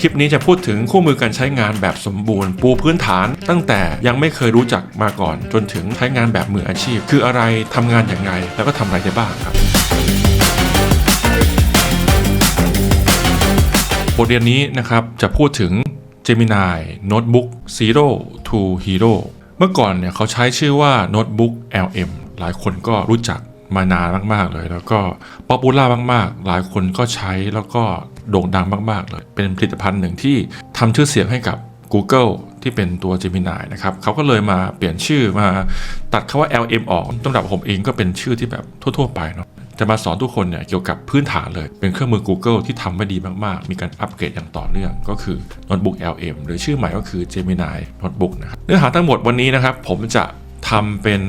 ลิปนี้จะพูดถึงคู่มือการใช้งานแบบสมบูรณ์ปูพื้นฐานตั้งแต่ยังไม่เคยรู้จักมาก่อนจนถึงใช้งานแบบมืออาชีพคืออะไรทำงานอย่างไรแล้วก็ทำอะไรได้บ้างครับบทเรียนนี้นะครับจะพูดถึง Gemini Notebook Zero to Hero เมื่อก่อนเนี่ยเขาใช้ชื่อว่า Notebook LM หลายคนก็รู้จักมานานมากๆเลยแล้วก็ป๊อปปูล่ามากๆหลายคนก็ใช้แล้วก็โด่งดังมากๆเลยเป็นผลิตภัณฑ์หนึ่งที่ทำชื่อเสียงให้กับ Google ที่เป็นตัว Gemini นะครับเขาก็เลยมาเปลี่ยนชื่อมาตัดคำว่า LM ออกสำหรับผมเองก็เป็นชื่อที่แบบทั่วๆไปเนาะจะมาสอนทุกคนเนี่ยเกี่ยวกับพื้นฐานเลยเป็นเครื่องมือ Google ที่ทำได้ดีมากๆมีการอัปเกรดอย่างต่อเนื่องก็คือ Notebook LM หรือชื่อใหม่ก็คือ Gemini Notebook นะครับเนื้อหาทั้งหมดวันนี้นะครับผมจะทำเป็น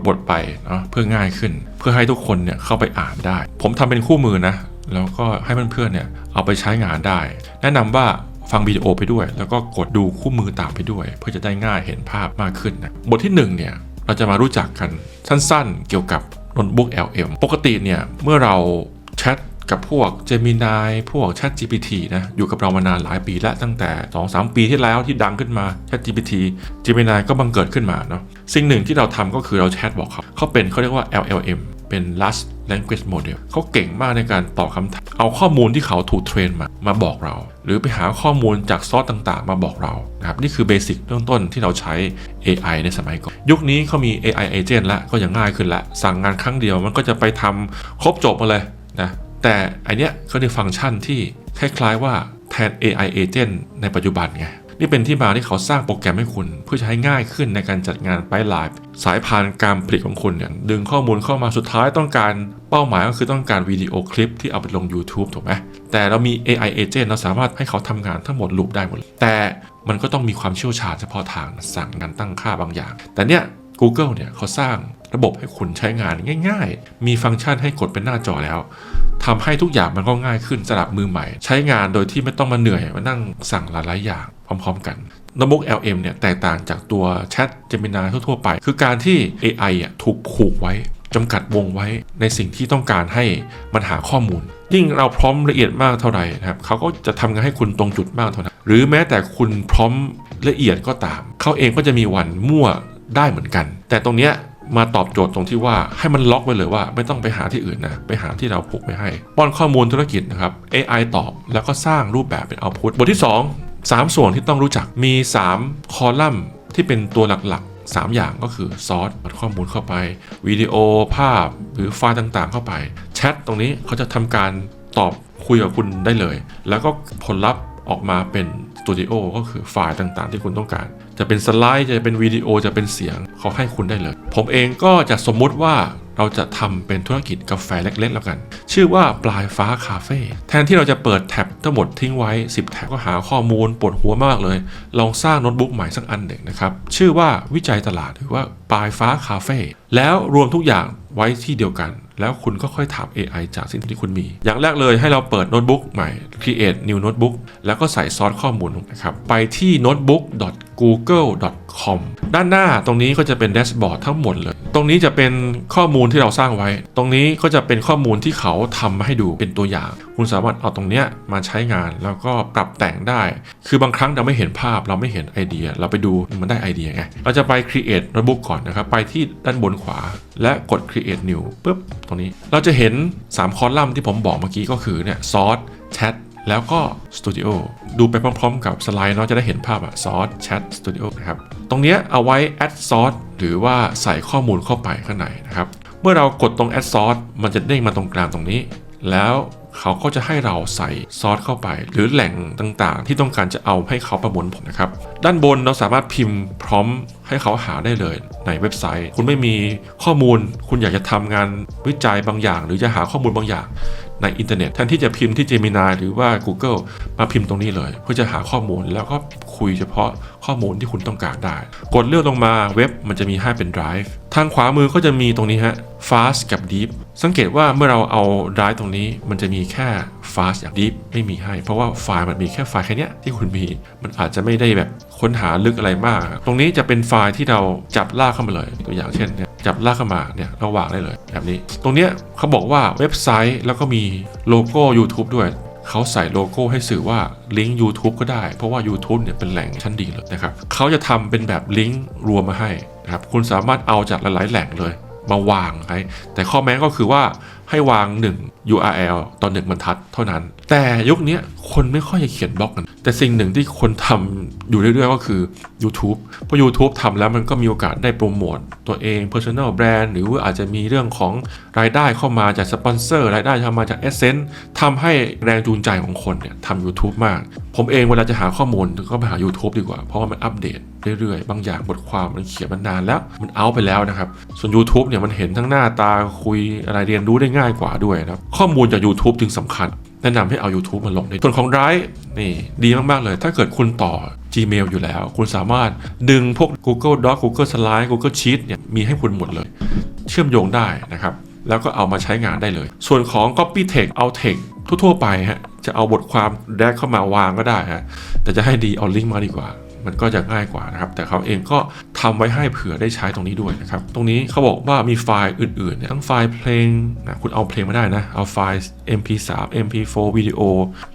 บทไปเนาะเพื่อง่ายขึ้นเพื่อให้ทุกคนเนี่ยเข้าไปอ่านได้ผมทำเป็นคู่มือนะแล้วก็ให้เพื่อนๆเนี่ยเอาไปใช้งานได้แนะนำว่าฟังวิดีโอไปด้วยแล้วก็กดดูคู่มือตามไปด้วยเพื่อจะได้ง่ายเห็นภาพมากขึ้นนะบทที่1เนี่ยเราจะมารู้จักกันสั้นๆเกี่ยวกับ Notebook LM ปกติเนี่ยเมื่อเราแชทกับพวก Gemini พวก ChatGPT นะอยู่กับเรามานานหลายปีแล้วตั้งแต่ 2-3 ปีที่แล้วที่ดังขึ้นมา ChatGPT Gemini ก็บังเกิดขึ้นมาเนาะสิ่งหนึ่งที่เราทำก็คือเราแชทบอกเขาเรียกว่า LLM เป็น Large Language Model เขาเก่งมากในการตอบคำถามเอาข้อมูลที่เขาถูกเทรนมาบอกเราหรือไปหาข้อมูลจากซอสต่างๆมาบอกเรานะครับนี่คือเบสิกเริ่มต้นที่เราใช้ AI ในสมัยก่อนยุคนี้เขามี AI Agent แล้วก็ยังง่ายขึ้นละสั่งงานครั้งเดียวมันก็จะไปทำครบจบมาเลยนะแต่อันเนี้ยเขาเป็นฟังก์ชันที่คล้ายๆว่าแทน AI Agent ในปัจจุบันไงนี่เป็นที่มาที่เขาสร้างโปรแกรมให้คุณเพื่อจะให้ง่ายขึ้นในการจัดงานไพไลฟ์สายพานการผลิตของคุณเนี่ยดึงข้อมูลเข้ามาสุดท้ายต้องการเป้าหมายก็คือต้องการวิดีโอคลิปที่เอาไปลง YouTube ถูกไหมแต่เรามี AI Agent เราสามารถให้เขาทำงานทั้งหมดลูปได้หมดแต่มันก็ต้องมีความเชี่ยวชาญเฉพาะทางสั่งงานตั้งค่าบางอย่างแต่เนี่ย Google เนี่ยเขาสร้างระบบให้คุณใช้งานง่ายๆมีฟังก์ชันให้กดเป็นหน้าจอแล้วทำให้ทุกอย่างมันก็ง่ายขึ้นสำหรับมือใหม่ใช้งานโดยที่ไม่ต้องมาเหนื่อยมานั่งสั่งหลายๆอย่างพร้อมๆกัน Notebook LM เนี่ยแตกต่างจากตัว Chat Gemini ทั่วๆไปคือการที่ AI ถูกผูกไว้จำกัดวงไว้ในสิ่งที่ต้องการให้มันหาข้อมูลยิ่งเราพร้อมละเอียดมากเท่าไหร่นะครับเขาก็จะทำงานให้คุณตรงจุดมากเท่านั้นหรือแม้แต่คุณพร้อมละเอียดก็ตามเขาเองก็จะมีวันมั่วได้เหมือนกันแต่ตรงเนี้ยมาตอบโจทย์ตรงที่ว่าให้มันล็อกไว้เลยว่าไม่ต้องไปหาที่อื่นนะไปหาที่เราผูกไว้ให้ป้อนข้อมูลธุรกิจนะครับ AI ตอบแล้วก็สร้างรูปแบบเป็น output บทที่2 3ส่วนที่ต้องรู้จักมี3คอลัมน์ที่เป็นตัวหลักๆ3อย่างก็คือซอสข้อมูลเข้าไปวิดีโอภาพหรือไฟล์ต่างๆเข้าไปแชทตรงนี้เขาจะทำการตอบคุยกับคุณได้เลยแล้วก็ผลลัพธ์ออกมาเป็นสตูดิโอก็คือไฟล์ต่างๆที่คุณต้องการจะเป็นสไลด์จะเป็นวิดีโอจะเป็นเสียงเขาให้คุณได้เลยผมเองก็จะสมมุติว่าเราจะทำเป็นธุรกิจกาแฟเล็กๆแล้วกันชื่อว่าปลายฟ้าคาเฟ่แทนที่เราจะเปิดแท็บทั้งหมดทิ้งไว้10แท็บก็หาข้อมูลปวดหัวมากเลยลองสร้างโน้ตบุ๊กใหม่สักอันหนึ่งนะครับชื่อว่าวิจัยตลาดหรือว่าปลายฟ้าคาเฟ่แล้วรวมทุกอย่างไว้ที่เดียวกันแล้วคุณก็ค่อยถาม AI จากสิ่งที่คุณมีอย่างแรกเลยให้เราเปิดโน้ตบุ๊กใหม่ create new notebook แล้วก็ใส่ซอสข้อมูลนะครับไปที่ notebook.google.com ด้านหน้าตรงนี้ก็จะเป็นแดชบอร์ดทั้งหมดเลยตรงนี้จะเป็นข้อมูลที่เราสร้างไว้ตรงนี้ก็จะเป็นข้อมูลที่เขาทำมาให้ดูเป็นตัวอย่างคุณสามารถเอาตรงเนี้ยมาใช้งานแล้วก็ปรับแต่งได้คือบางครั้งเราไม่เห็นภาพเราไม่เห็นไอเดียเราไปดูมันได้ไอเดียไงเราจะไป create notebook ก่อนนะครับไปที่ด้านบนขวาและกด create new ปุ๊บตรงนี้เราจะเห็น3คอลัมน์ที่ผมบอกเมื่อกี้ก็คือเนี่ยซอสแชทแล้วก็ Studio ดูไปพร้อมๆกับสไลด์เนาะจะได้เห็นภาพซอสแชท Studio นะครับตรงนี้เอาไว้ add source หรือว่าใส่ข้อมูลเข้าไปข้างในนะครับเมื่อเรากดตรง add source มันจะเด้งมาตรงกลางตรงนี้แล้วเขาก็จะให้เราใส่ซอสเข้าไปหรือแหล่งต่างๆที่ต้องการจะเอาให้เขาประมวลผลนะครับด้านบนเราสามารถพิมพ์พร้อมให้เขาหาได้เลยในเว็บไซต์คุณไม่มีข้อมูลคุณอยากจะทำงานวิจัยบางอย่างหรือจะหาข้อมูลบางอย่างในอินเทอร์เน็ตแทนที่จะพิมพ์ที่ Gemini หรือว่า Google มาพิมพ์ตรงนี้เลยเพื่อจะหาข้อมูลแล้วก็คุยเฉพาะข้อมูลที่คุณต้องการได้กดเลือกลงมาเว็บมันจะมีให้เป็น Drive ทางขวามือก็จะมีตรงนี้ฮะ Fast กับ Deep สังเกตว่าเมื่อเราเอา Drive ตรงนี้มันจะมีแค่ Fast กับ Deep ไม่มีให้เพราะว่าไฟล์มันมีแค่ไฟล์แค่นี้ที่คุณมีมันอาจจะไม่ได้แบบค้นหาลึกอะไรมากตรงนี้จะเป็นไฟล์ที่เราจับลากเข้ามาเลยตัวอย่างเช่นเนี่ยจับลากเข้ามาเนี่ยเราวางได้เลยแบบนี้ตรงเนี้ยเขาบอกว่าเว็บไซต์แล้วก็มีโลโก้ YouTube ด้วย เขาใส่โลโก้ให้สื่อว่าลิงก์ YouTube ก็ได้เพราะว่า YouTube เนี่ยเป็นแหล่งชั้นดีเลยนะครับเขาจะทำเป็นแบบลิงก์รวมมาให้นะครับคุณสามารถเอาจากหลายๆแหล่งเลยมาวางไว้แต่ข้อแม้ก็คือว่าให้วาง1 URL ต่อ1บรรทัดเท่านั้นแต่ยุคนี้คนไม่ค่อยจะเขียนบล็อกกันแต่สิ่งหนึ่งที่คนทำอยู่เรื่อยๆก็คือ YouTube เพราะ YouTube ทำแล้วมันก็มีโอกาสได้โปรโมทตัวเอง Personal Brand หรือว่าอาจจะมีเรื่องของรายได้เข้ามาจากสปอนเซอร์รายได้เข้ามาจาก AdSense ทำให้แรงจูงใจของคนเนี่ยทำ YouTube มากผมเองเวลาจะหาข้อมูลก็ไปหา YouTube ดีกว่าเพราะว่ามันอัปเดตเรื่อยๆบางอย่างบทความมันเขียนมานานแล้วมันเอาไปแล้วนะครับส่วน YouTube เนี่ยมันเห็นทั้งหน้าตาคุยอะไรเรียนรู้ได้ง่ายกว่าด้วยนะครับข้อมูลจาก YouTube จึงสำคัญแนะนำให้เอา YouTube มาลงในส่วนของ Drive นี่ดีมากๆเลยถ้าเกิดคุณต่อ Gmail อยู่แล้วคุณสามารถดึงพวก Google Doc Google Slide Google Sheet เนี่ยมีให้คุณหมดเลยเชื่อมโยงได้นะครับแล้วก็เอามาใช้งานได้เลยส่วนของ Copy Text เอา Text ทั่วๆไปฮะจะเอาบทความแดกเข้ามาวางก็ได้ฮะแต่จะให้ดีเอาลิงก์มาดีกว่ามันก็จะง่ายกว่านะครับแต่เขาเองก็ทำไว้ให้เผื่อได้ใช้ตรงนี้ด้วยนะครับตรงนี้เขาบอกว่ามีไฟล์อื่นๆทั้งไฟล์เพลงนะคุณเอาเพลงมาได้นะเอาไฟล์ MP3 MP4 วิดีโอ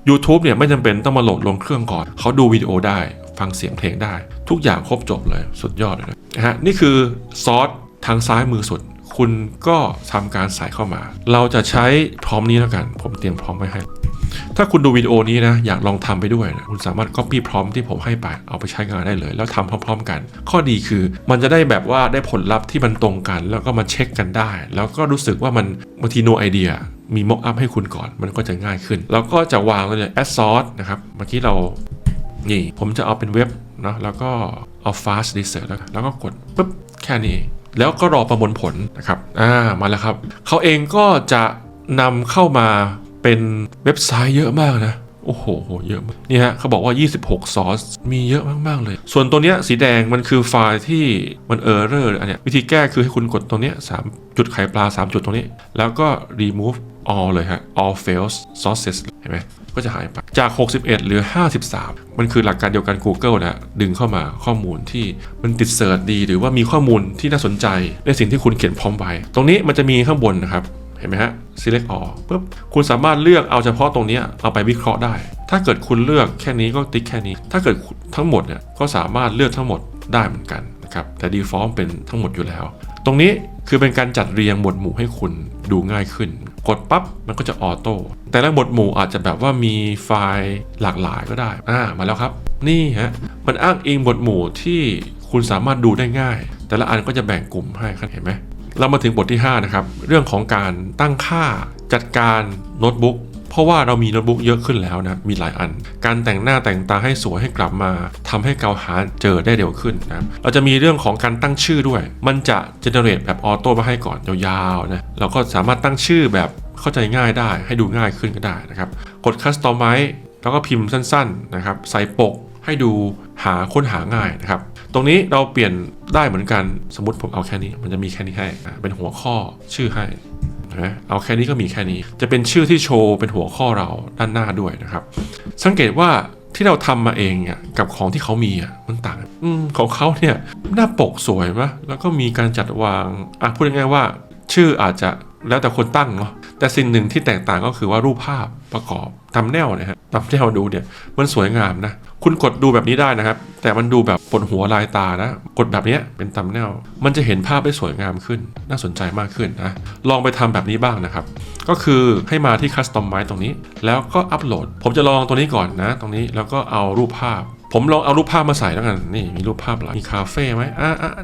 YouTube เนี่ยไม่จำเป็นต้องมาโหลดลงเครื่องก่อนเขาดูวิดีโอได้ฟังเสียงเพลงได้ทุกอย่างครบจบเลยสุดยอดเลยนะฮะนี่คือซอสทางซ้ายมือสุดคุณก็ทำการใส่เข้ามาเราจะใช้พร้อมนี้แล้วกันผมเตรียมพร้อมไว้ให้ถ้าคุณดูวิดีโอนี้นะอยากลองทำไปด้วยนะคุณสามารถ copy prompt ที่ผมให้ไปเอาไปใช้งานได้เลยแล้วทำพร้อมๆกันข้อดีคือมันจะได้แบบว่าได้ผลลัพธ์ที่มันตรงกันแล้วก็มาเช็คกันได้แล้วก็รู้สึกว่ามันบางที no idea มี mock up ให้คุณก่อนมันก็จะง่ายขึ้นแล้วก็จะวางเลย add source นะครับเมื่อกี้เรานี่ผมจะเอาเป็นเว็บนะแล้วก็เอา fast research แล้วก็กดปุ๊บแค่นี้แล้วก็รอประมวลผลนะครับมาแล้วครับเขาเองก็จะนำเข้ามาเป็นเว็บไซต์เยอะมากนะโอ้โหเยอะมากนี่ฮะเขาบอกว่า26ซอสมีเยอะมากๆเลยส่วนตัวเนี้ยสีแดงมันคือไฟล์ที่มันเออร์เรอร์อันเนี้ยวิธีแก้คือให้คุณกดตรงเนี้ย3จุดไข่ปลา3จุดตรงนี้แล้วก็ remove all เลยฮะ all fails sources เห็นไหมก็จะหายไปจาก61เหลือ53มันคือหลักการเดียวกัน Google นะดึงเข้ามาข้อมูลที่มันติดเสิร์ชดีหรือว่ามีข้อมูลที่น่าสนใจในสิ่งที่คุณเขียนพร้อมไว้ตรงนี้มันจะมีข้างบนนะครับเห็นไหมฮะ select all ปุ๊บคุณสามารถเลือกเอาเฉพาะตรงนี้เอาไปวิเคราะห์ได้ถ้าเกิดคุณเลือกแค่นี้ก็ติ๊กแค่นี้ถ้าเกิดทั้งหมดเนี่ยก็สามารถเลือกทั้งหมดได้เหมือนกันนะครับแต่ default เป็นทั้งหมดอยู่แล้วตรงนี้คือเป็นการจัดเรียงหมวดหมู่ให้คุณดูง่ายขึ้นกดปั๊บมันก็จะออโต้แต่ละหมวดหมู่อาจจะแบบว่ามีไฟล์หลากหลายก็ได้มาแล้วครับนี่ฮะมันอ้างอิงหมวดหมู่ที่คุณสามารถดูได้ง่ายแต่ละอันก็จะแบ่งกลุ่มให้เห็นไหมเรามาถึงบทที่5นะครับเรื่องของการตั้งค่าจัดการโน้ตบุ๊กเพราะว่าเรามีโน้ตบุ๊กเยอะขึ้นแล้วนะมีหลายอันการแต่งหน้าแต่งตาให้สวยให้กลับมาทำให้เราหาเจอได้เร็วขึ้นนะเราจะมีเรื่องของการตั้งชื่อด้วยมันจะ generate แบบออโต้มาให้ก่อนยาวๆนะเราก็สามารถตั้งชื่อแบบเข้าใจง่ายได้ให้ดูง่ายขึ้นก็ได้นะครับกด customize แล้วก็พิมพ์สั้นๆนะครับใส่ปกให้ดูค้นหาง่ายนะครับตรงนี้เราเปลี่ยนได้เหมือนกันสมมติผมเอาแค่นี้มันจะมีแค่นี้ให้เป็นหัวข้อชื่อให้นะเอาแค่นี้ก็มีแค่นี้จะเป็นชื่อที่โชว์เป็นหัวข้อเราด้านหน้าด้วยนะครับสังเกตว่าที่เราทำมาเองเนี่ยกับของที่เขามีมันต่างของเขาเนี่ยหน้าปกสวยมะแล้วก็มีการจัดวางพูดง่ายๆว่าชื่ออาจจะแล้วแต่คนตั้งเนาะแต่สิ่งหนึ่งที่แตกต่างก็คือว่ารูปภาพประกอบthumbnailนะฮะthumbnailดูเนี่ยมันสวยงามนะคุณกดดูแบบนี้ได้นะครับแต่มันดูแบบปวดหัวลายตานะกดแบบนี้เป็นthumbnailมันจะเห็นภาพได้สวยงามขึ้นน่าสนใจมากขึ้นนะลองไปทำแบบนี้บ้างนะครับก็คือให้มาที่ customize ตรงนี้แล้วก็อัปโหลดผมจะลองตัวนี้ก่อนนะตรงนี้แล้วก็เอารูปภาพผมลองเอารูปภาพมาใส่แล้วกันนี่มีรูปภาพอะไรมีคาเฟ่ไหม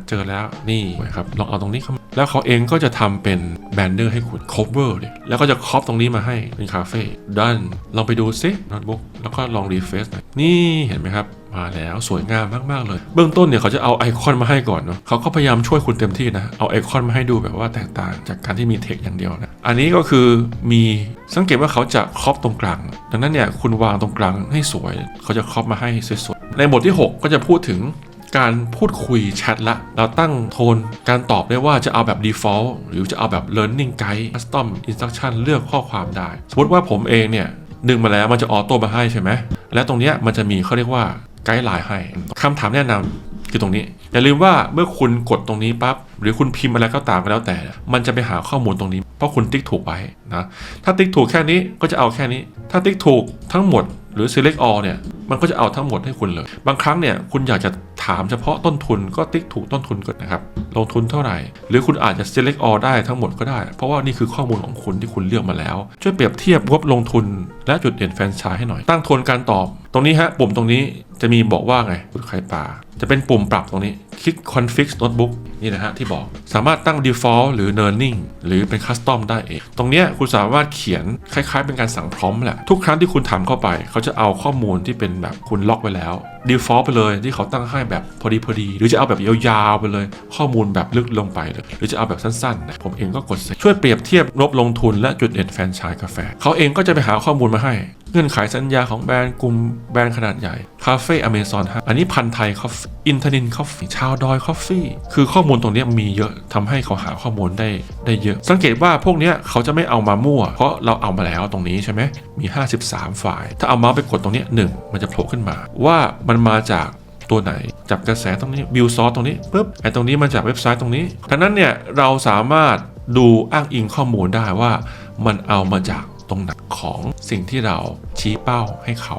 เจอแล้วนี่ครับลองเอาตรงนี้เข้ามาแล้วเขาเองก็จะทำเป็นแบนเนอร์ให้คุณ cover เนี่ยแล้วก็จะครอปตรงนี้มาให้เป็นคาเฟ่ดันลองไปดูซิโน้ตบุ๊กแล้วก็ลองรีเฟรชหน่อยนี่เห็นไหมครับมาแล้วสวยงามมากๆเลยเบื้องต้นเนี่ยเขาจะเอาไอคอนมาให้ก่อนเนาะเขาก็พยายามช่วยคุณเต็มที่นะเอาไอคอนมาให้ดูแบบว่าแตกต่างจากการที่มีเทคอย่างเดียวนะอันนี้ก็คือมีสังเกตว่าเขาจะครอปตรงกลางดังนั้นเนี่ยคุณวางตรงกลางให้สวยเขาจะครอปมาให้สวยๆในบทที่6ก็จะพูดถึงการพูดคุยแชทละเราตั้งโทนการตอบได้ว่าจะเอาแบบ default หรือจะเอาแบบ learning guide custom instruction เลือกข้อความได้สมมติว่าผมเองเนี่ยดึงมาแล้วมันจะออโต้มาให้ใช่ไหมและตรงนี้มันจะมีเขาเรียกว่าไกด์ไลน์ให้คำถามแนะนำคือตรงนี้อย่าลืมว่าเมื่อคุณกดตรงนี้ปั๊บ หรือคุณพิมพ์อะไรก็ตามก็แล้วแต่มันจะไปหาข้อมูลตรงนี้เพราะคุณติ๊กถูกไว้นะถ้าติ๊กถูกแค่นี้ก็จะเอาแค่นี้ถ้าติ๊กถูกทั้งหมดหรือ select all เนี่ยมันก็จะเอาทั้งหมดให้คุณเลยบางครั้งเนี่ยคุณอยากจะถามเฉพาะต้นทุนก็ติ๊กถูกต้นทุนก่อนนะครับลงทุนเท่าไหร่หรือคุณอาจจะ select all ได้ทั้งหมดก็ได้เพราะว่านี่คือข้อมูลของคุณที่คุณเลือกมาแล้วช่วยเปรียบเทียบงบลงทุนและจุดเด่นแฟรนไชส์ให้หน่อยตั้งโทนการตอบตรงนี้ฮะปุ่มตรงนี้จะมีบอกว่าไงคุณไข่ปลาจะเป็นปุ่มปรับตรงนี้คลิก config notebook นี่นะฮะที่บอกสามารถตั้ง default หรือ learning หรือเป็น custom ได้เองตรงเนี้ยคุณสามารถเขียนคล้ายๆเป็นการสั่งพร้อมแหละทุกครั้งที่คุณทำเข้าไปเขาจะเอาข้อมูลที่เป็นแบบคุณล็อกไว้แล้ว default ไปเลยที่เขาตั้งให้แบบพอดีหรือจะเอาแบบยาวๆไปเลยข้อมูลแบบลึกลงไปเลยหรือจะเอาแบบสั้นๆนะผมเองก็กดช่วยเปรียบเทียบงบลงทุนและจุดเด่นแฟรนไชส์กาแฟเขาเองก็จะไปหาข้อมูลมาให้เงื่อนไขสัญญาของแบรนด์กลุ่มแบรนด์ขนาดใหญ่คาเฟ่อเมซอนฮะอันนี้พันไทยคอฟฟี่อินทนินคอฟฟี่ชาวดอยคอฟฟี่คือข้อมูลตรงนี้มีเยอะทำให้เขาหาข้อมูลได้เยอะสังเกตว่าพวกนี้เขาจะไม่เอามามั่วเพราะเราเอามาแล้วตรงนี้ใช่ไหมมี53ไฟล์ถ้าเอามาไปกดตรงนี้1มันจะโผล่ขึ้นมาว่ามันมาจากตัวไหนจับกระแสตรงนี้บิลซอสตรงนี้ปุ๊บไอ้ตรงนี้มาจากเว็บไซต์ตรงนี้ดังนั้นเนี่ยเราสามารถดูอ้างอิงข้อมูลได้ว่ามันเอามาจากตรงไหนของสิ่งที่เราชี้เป้าให้เขา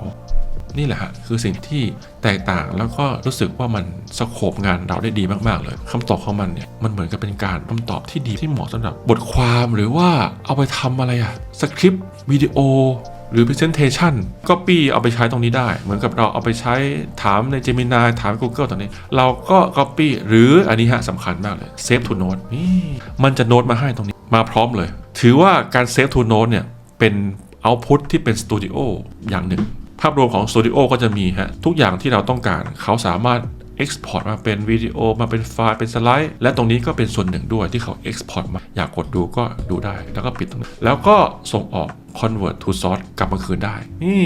นี่แหละฮะคือสิ่งที่แตกต่างแล้วก็รู้สึกว่ามันสโคปงานเราได้ดีมากๆเลยคำตอบของมันเนี่ยมันเหมือนกับเป็นการคำตอบที่ดีที่เหมาะสำหรับบทความหรือว่าเอาไปทำอะไรอะสคริปต์วิดีโอหรือ presentation copy เอาไปใช้ตรงนี้ได้เหมือนกับเราเอาไปใช้ถามใน Gemini ถาม Google ตอนนี้เราก็ copy หรืออันนี้ฮะสำคัญมากเลย save to note นี่มันจะโน้ตมาให้ตรงนี้มาพร้อมเลยถือว่าการ save to note เนี่ยเป็น output ที่เป็น Studio อย่างหนึ่งภาพรวมของ Studio ก็จะมีฮะทุกอย่างที่เราต้องการเขาสามารถexport มาเป็นวิดีโอมาเป็นไฟล์เป็นสไลด์และตรงนี้ก็เป็นส่วนหนึ่งด้วยที่เขา export มาอยากกดดูก็ดูได้แล้วก็ปิดตรงนี้แล้วก็ส่งออก convert to source กลับมาคืนได้นี่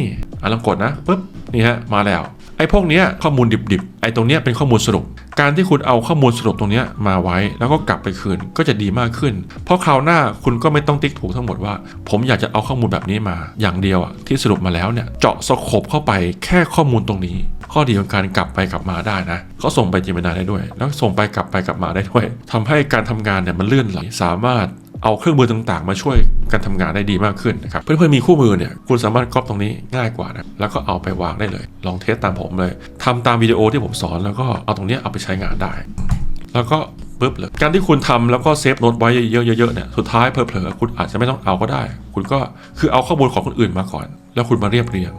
ลองกดนะปุ๊บนี่ฮะมาแล้วไอ้พวกเนี้ยข้อมูลดิบๆไอ้ตรงเนี้ยเป็นข้อมูลสรุปการที่คุณเอาข้อมูลสรุปตรงเนี้ยมาไว้แล้วก็กลับไปคืนก็จะดีมากขึ้นเพราะคราวหน้าคุณก็ไม่ต้องติ๊กถูกทั้งหมดว่าผมอยากจะเอาข้อมูลแบบนี้มาอย่างเดียวอ่ะที่สรุปมาแล้วเนี่ยเจาะสโคปเข้าไปแค่ข้อมูลตรงนี้ข้อดีของการกลับไปกลับมาได้นะเขาส่งไปGeminiได้ด้วยแล้วส่งไปกลับมาได้ด้วยทำให้การทำงานเนี่ยมันเลื่อนไหลสามารถเอาเครื่องมือต่างๆมาช่วยการทำงานได้ดีมากขึ้นนะครับเพื่อนๆมีคู่มือเนี่ยคุณสามารถก๊อปตรงนี้ง่ายกว่านะแล้วก็เอาไปวางได้เลยลองเทสตามผมเลยทำตามวิดีโอที่ผมสอนแล้วก็เอาตรงนี้เอาไปใช้งานได้แล้วก็ปุ๊บเลยการที่คุณทำแล้วก็เซฟโน้ตไว้เยอะๆเนี่ยสุดท้ายเผลอๆคุณอาจจะไม่ต้องเอาก็ได้คุณก็คือเอาข้อมูลของคนอื่นมาก่อนแล้วคุณมาเรียบเรียง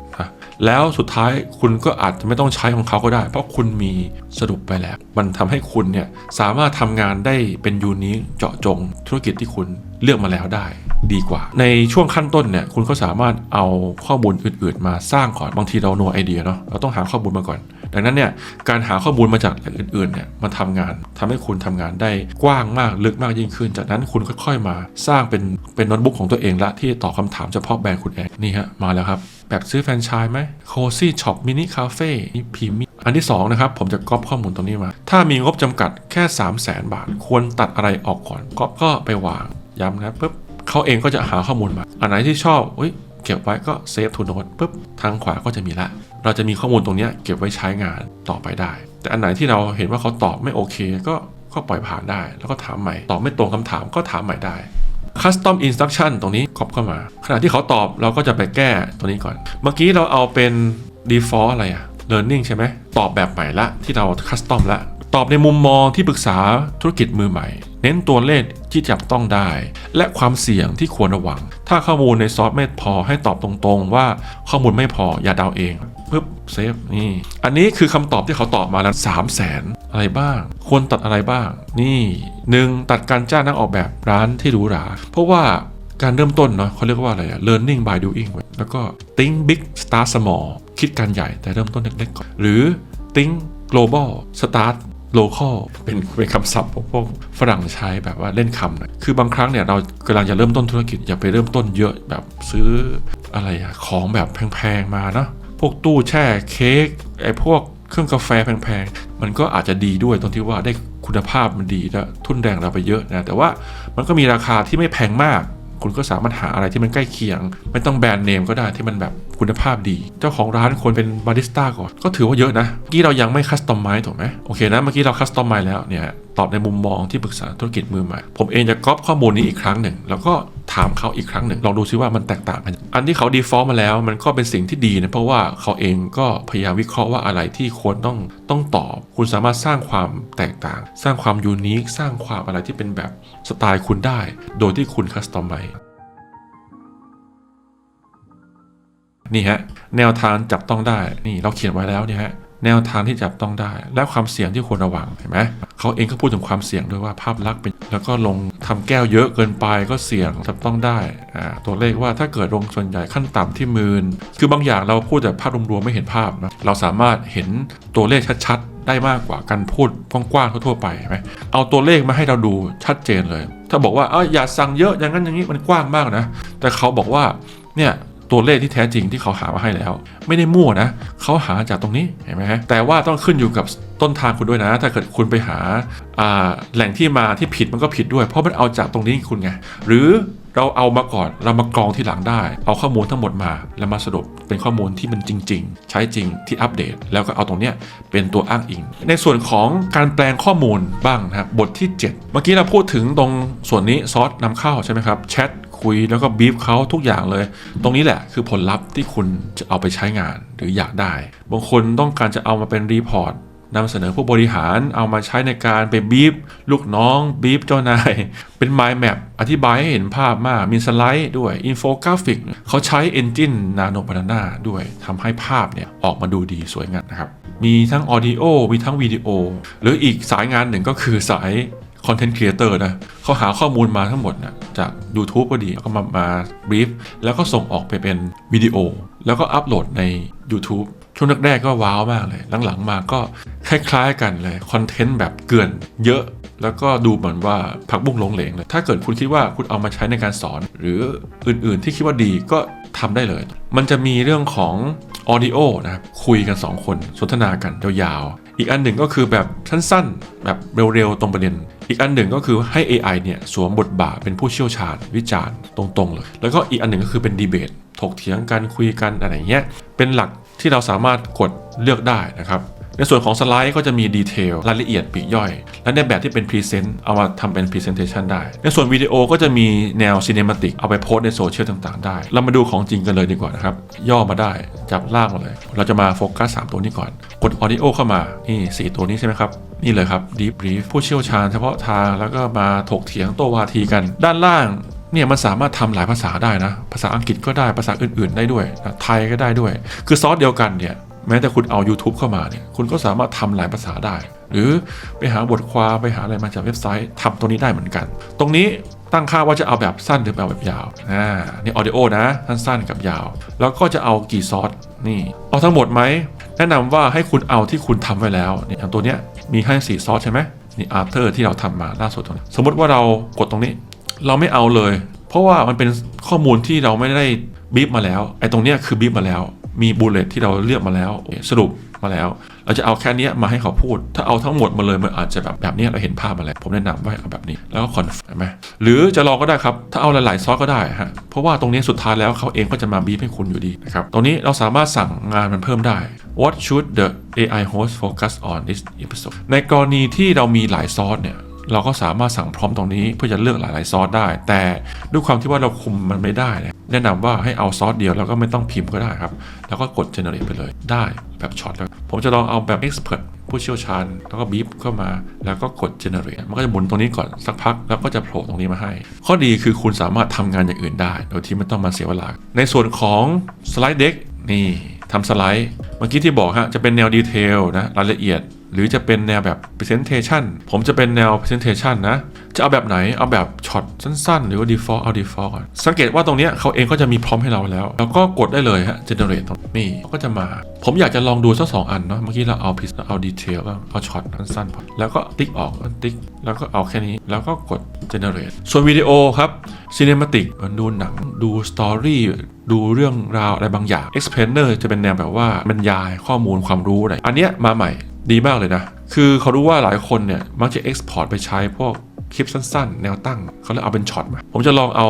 แล้วสุดท้ายคุณก็อาจจะไม่ต้องใช้ของเขาก็ได้เพราะคุณมีสรุปไปแล้วมันทำให้คุณเนี่ยสามารถทำงานได้เป็นยูนิคเจาะจงธุรกิจที่คุณเลือกมาแล้วได้ดีกว่าในช่วงขั้นต้นเนี่ยคุณก็สามารถเอาข้อมูลอื่นๆมาสร้างก่อนบางทีเรา no idea เนาะเราต้องหาข้อมูลมาก่อนดังนั้นเนี่ยการหาข้อมูลมาจากแหล่งอื่นๆเนี่ยมาทำงานทำให้คุณทำงานได้กว้างมากลึกมากยิ่งขึ้นจากนั้นคุณค่อยๆมาสร้างเป็นโน้ตบุ๊กของตัวเองละที่ตอบคำถามเฉพาะแบรนด์คุณเองนี่ฮะมาแล้วครับแบบซื้อแฟรนไชส์ไหมโคซี่ช็อปมินิคาเฟ่พรีเมียมอันที่2นะครับผมจะก๊อปข้อมูลตรงนี้มาถ้ามีงบจำกัดแค่ 300,000 บาทควรตัดอะไรออกก่อนก็ไปวางย้ำนะปุ๊บเขาเองก็จะหาข้อมูลมาอันไหนที่ชอบเก็บไว้ก็เซฟทูโน้ตปุ๊บทางขวาก็จะมีละเราจะมีข้อมูลตรงนี้เก็บไว้ใช้งานต่อไปได้แต่อันไหนที่เราเห็นว่าเขาตอบไม่โอเคก็ปล่อยผ่านได้แล้วก็ถามใหม่ตอบไม่ตรงคำถามก็ถามใหม่ได้ Custom Instruction ตรงนี้ก๊อปเข้ามาขณะที่เขาตอบเราก็จะไปแก้ตัวนี้ก่อนเมื่อกี้เราเอาเป็น default อะไรlearning ใช่ไหมตอบแบบใหม่ละที่เรา custom ละตอบในมุมมองที่ปรึกษาธุรกิจมือใหม่เน้นตัวเลขที่จับต้องได้และความเสี่ยงที่ควรระวังถ้าข้อมูลในซอสไม่พอให้ตอบตรงๆว่าข้อมูลไม่พออย่าเดาเองปึ๊บเซฟนี่อันนี้คือคำตอบที่เขาตอบมาแล้ว300,000อะไรบ้างควรตัดอะไรบ้างนี่1ตัดการจ้างนักออกแบบร้านที่หรูหราเพราะว่าการเริ่มต้นเนาะเขาเรียกว่าอะไรlearning by doing แล้วก็ think big start small คิดการใหญ่แต่เริ่มต้นเล็กๆก่อนหรือ think global start local เป็นคำศัพท์พวกฝรั่งใช้แบบว่าเล่นคำนะคือบางครั้งเนี่ยเรากำลังจะเริ่มต้นธุรกิจอย่าไปเริ่มต้นเยอะแบบซื้ออะไรของแบบแพงๆมาเนาะพวกตู้แช่เค้กไอ้พวกเครื่องกาแฟแพงๆมันก็อาจจะดีด้วยตรงที่ว่าได้คุณภาพมันดีแล้วทุนแรงเราไปเยอะนะแต่ว่ามันก็มีราคาที่ไม่แพงมากคุณก็สามารถหาอะไรที่มันใกล้เคียงไม่ต้องแบรนด์เนมก็ได้ที่มันแบบค คุณภาพดีเจ้าของร้านควรเป็นบาริสต้าก่อนก็ถือว่าเยอะนะเมื่อกี้เรายังไม่คัสตอมไมซ์ถูกไหมโอเคนะเมื่อกี้เราคัสตอมไมซ์แล้วเนี่ยตอบในมุมมองที่ปรึกษาธุรกิจมือใหม่ผมเองจะก๊อปข้อมูลนี้อีกครั้งหนึ่งแล้วก็ถามเขาอีกครั้งหนึ่งลองดูซิว่ามันแตกต่างกันอันที่เขา default มาแล้วมันก็เป็นสิ่งที่ดีนะเพราะว่าเขาเองก็พยายามวิเคราะห์ว่าอะไรที่ควรต้องตอบคุณสามารถสร้างความแตกต่างสร้างความยูนิคสร้างความอะไรที่เป็นแบบสไตล์คุณได้โดยที่คุณคัสตอมไมซ์นี่ฮะแนวทางจับต้องได้นี่เราเขียนไว้แล้วเนี่ยฮะแนวทางที่จับต้องได้และความเสี่ยงที่ควรระวังเห็นไหมเขาเองก็พูดถึงความเสี่ยงด้วยว่าภาพลักษณ์เป็นแล้วก็ลงทำแก้วเยอะเกินไปก็เสี่ยงจับต้องได้ตัวเลขว่าถ้าเกิดลงส่วนใหญ่ขั้นต่ำที่10,000คือบางอย่างเราพูดแต่ภาพรวมๆไม่เห็นภาพนะเราสามารถเห็นตัวเลขชัดๆได้มากกว่าการพูดกว้างๆทั่วๆไปเห็นไหมเอาตัวเลขมาให้เราดูชัดเจนเลยถ้าบอกว่าอย่าสั่งเยอะอย่างนั้นอย่างนี้มันกว้างมากนะแต่เขาบอกว่าเนี่ยตัวเลขที่แท้จริงที่เขาหามาให้แล้วไม่ได้มั่วนะเขาหาจากตรงนี้เห็นไหมฮะแต่ว่าต้องขึ้นอยู่กับต้นทางคุณด้วยนะถ้าเกิดคุณไปหาแหล่งที่มาที่ผิดมันก็ผิดด้วยเพราะมันเอาจากตรงนี้คุณไงหรือเราเอามาก่อนเรามากรองทีหลังได้เอาข้อมูลทั้งหมดมาแล้วมาสรุปเป็นข้อมูลที่มันจริงๆใช้จริงที่อัปเดตแล้วก็เอาตรงเนี้ยเป็นตัวอ้างอิงในส่วนของการแปลงข้อมูลบ้างนะครับบทที่7เมื่อกี้เราพูดถึงตรงส่วนนี้ซอสนำเข้าใช่ไหมครับแชทคุยแล้วก็บีฟเขาทุกอย่างเลยตรงนี้แหละคือผลลัพธ์ที่คุณจะเอาไปใช้งานหรืออยากได้บางคนต้องการจะเอามาเป็นรีพอร์ตนำเสนอผู้บริหารเอามาใช้ในการไปบีฟลูกน้องบีฟเจ้านายเป็น mind map อธิบายให้เห็นภาพมากมีสไลด์ด้วยอินโฟกราฟิกเขาใช้ Engine Nano Banana ด้วยทำให้ภาพเนี่ยออกมาดูดีสวยงามนะครับมีทั้ง Audio มีทั้งวิดีโอหรืออีกสายงานหนึ่งก็คือสายContent Creator นะเขาหาข้อมูลมาทั้งหมดนะจาก YouTube ก็ดีแล้วก็มาบรีฟแล้วก็ส่งออกไปเป็นวิดีโอแล้วก็อัปโหลดใน YouTube ช่วงแรกๆก็ว้าวมากเลยหลังๆมาก็คล้ายๆกันเลยคอนเทนต์แบบเกลื่อนเยอะแล้วก็ดูเหมือนว่าผักบุ้งหลงเหลงเลยถ้าเกิดคุณคิดว่าคุณเอามาใช้ในการสอนหรืออื่นๆที่คิดว่าดีก็ทำได้เลยมันจะมีเรื่องของ Audio นะครับคุยกัน2คนสนทนากันยาวๆอีกอันหนึ่งก็คือแบบสั้นๆแบบเร็วๆตรงประเด็นอีกอันหนึ่งก็คือให้ AI เนี่ยสวมบทบาทเป็นผู้เชี่ยวชาญวิจารณ์ตรงๆเลยแล้วก็อีกอันหนึ่งก็คือเป็นดีเบตถกเถียงกันคุยกันอะไรเงี้ยเป็นหลักที่เราสามารถกดเลือกได้นะครับในส่วนของสไลด์ก็จะมีดีเทลรายละเอียดปลีกย่อยและในแบบที่เป็นพรีเซนต์เอามาทำเป็นพรีเซนเทชันได้ในส่วนวิดีโอก็จะมีแนวซีเนมาติกเอาไปโพสในโซเชียลต่างๆได้เรามาดูของจริงกันเลยดีกว่านะครับย่อมาได้จับล่างมาเลยเราจะมาโฟกัส3ตัวนี้ก่อนกด Audio เข้ามานี่4ตัวนี้ใช่ไหมครับนี่เลยครับ Deep Brief ผู้เชี่ยวชาญเฉพาะทางแล้วก็มาถกเถียงโต้วาทีกันด้านล่างเนี่ยมันสามารถทำหลายภาษาได้นะภาษาอังกฤษก็ได้ภาษาอื่นๆได้ด้วยนะไทยก็ได้ด้วยคือซอสเดียวกันเนี่ยแม้แต่คุณเอา YouTube เข้ามาเนี่ยคุณก็สามารถทำหลายภาษาได้หรือไปหาบทความไปหาอะไรมาจากเว็บไซต์ทำตัวนี้ได้เหมือนกันตรงนี้ตั้งค่าว่าจะเอาแบบสั้นหรือแบบยาวนี่ Audio นะสั้นๆกับยาวแล้วก็จะเอากี่ซอสนี่เอาทั้งหมดไหมแนะนำว่าให้คุณเอาที่คุณทำไว้แล้วเนี่ยอย่างตัวเนี้ยมีให้4ซอสใช่ไหมนี่ After ที่เราทำมาล่าสุดตรงนี้สมมติว่าเรากดตรงนี้เราไม่เอาเลยเพราะว่ามันเป็นข้อมูลที่เราไม่ได้บีบมาแล้วไอ้ตรงเนี้ยคือบีบมาแล้วมีบูลเลตที่เราเลือกมาแล้วสรุปมาแล้วเราจะเอาแค่นี้มาให้เขาพูดถ้าเอาทั้งหมดมาเลยมันอาจจะแบบนี้เราเห็นภาพมาแล้วผมแนะนำว่าเอาแบบนี้แล้วก็คอนเฟิร์มไหมหรือจะลองก็ได้ครับถ้าเอาหลายๆซอสก็ได้ฮะเพราะว่าตรงนี้สุดท้ายแล้วเขาเองก็จะมาบีบให้คุณอยู่ดีนะครับตรงนี้เราสามารถสั่งงานมันเพิ่มได้ What should the AI host focus on this episode ในกรณีที่เรามีหลายซอสเนี่ยเราก็สามารถสั่งพร้อมตรงนี้เพื่อจะเลือกหลายๆซอสได้แต่ด้วยความที่ว่าเราคุมมันไม่ได้แนะนำว่าให้เอาซอสเดียวแล้วก็ไม่ต้องพิมพ์ก็ได้ครับแล้วก็กด generate ไปเลยได้แบบช็อตแล้วผมจะลองเอาแบบ expert ผู้เชี่ยวชาญแล้วก็บีบเข้ามาแล้วก็กด generate มันก็จะหมุนตรงนี้ก่อนสักพักแล้วก็จะโผล่ตรงนี้มาให้ข้อดีคือคุณสามารถทำงานอย่างอื่นได้โดยที่ไม่ต้องมาเสียเวลาในส่วนของ slide deck นี่ทำสไลด์เมื่อกี้ที่บอกฮะจะเป็นแนวดีเทลนะรายละเอียดหรือจะเป็นแนวแบบ presentation ผมจะเป็นแนว presentation นะจะเอาแบบไหนเอาแบบช็อตสั้นๆหรือว่า default เอา default ก่อนสังเกตว่าตรงนี้เขาเองก็จะมีพร้อมให้เราแล้วแล้วก็กดได้เลยฮะ generate ตรงนี้ก็จะมาผมอยากจะลองดูสัก2อันเนาะเมื่อกี้เราเอา เอา detail บ้างเอาช็อตสั้นๆแล้วก็ติ๊กออกติ๊กแล้วก็เอาแค่นี้แล้วก็กด generate ส่วนวิดีโอครับ cinematic มันดูหนังดู story ดูเรื่องราวอะไรบางอย่าง explainer จะเป็นแนวแบบว่าบรรยายข้อมูลความรู้อะไรอันเนี้ยมาใหม่ดีมากเลยนะคือเขารู้ว่าหลายคนเนี่ยมักจะ export ไปใช้พวกคลิปสั้นๆแนวตั้งเขาเลยเอาเป็นช็อตมาผมจะลองเอา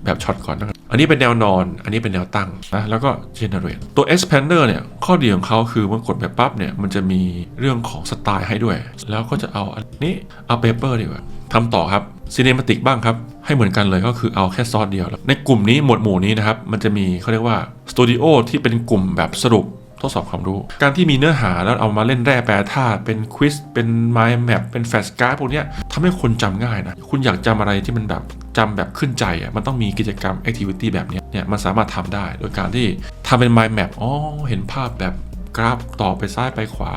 แบบช็อตก่อนนะครับอันนี้เป็นแนวนอนอันนี้เป็นแนวตั้งนะแล้วก็ generate ตัว expander เนี่ยข้อดีของเขาคือเมื่อกดแบบปั๊บเนี่ยมันจะมีเรื่องของสไตล์ให้ด้วยแล้วก็จะเอาอันนี้เอา paper ดีกว่าทำต่อครับ cinematic บ้างครับให้เหมือนกันเลยก็คือเอาแค่ซอสเดียวในกลุ่มนี้หมวดหมู่นี้นะครับมันจะมีเขาเรียกว่าสตูดิโอที่เป็นกลุ่มแบบสรุปทดสอบความรู้การที่มีเนื้อหาแล้วเอามาเล่นแร่แปรธาตุเป็นควิสเป็น mind map เป็นแฟลชการ์ดพวกนี้ทำให้คนจำง่ายนะคุณอยากจำอะไรที่มันแบบจำแบบขึ้นใจอ่ะมันต้องมีกิจกรรม activity แบบนี้เนี่ยมันสามารถทำได้โดยการที่ทำเป็น mind map เห็นภาพแบบกราฟต่อไปซ้ายไปขวา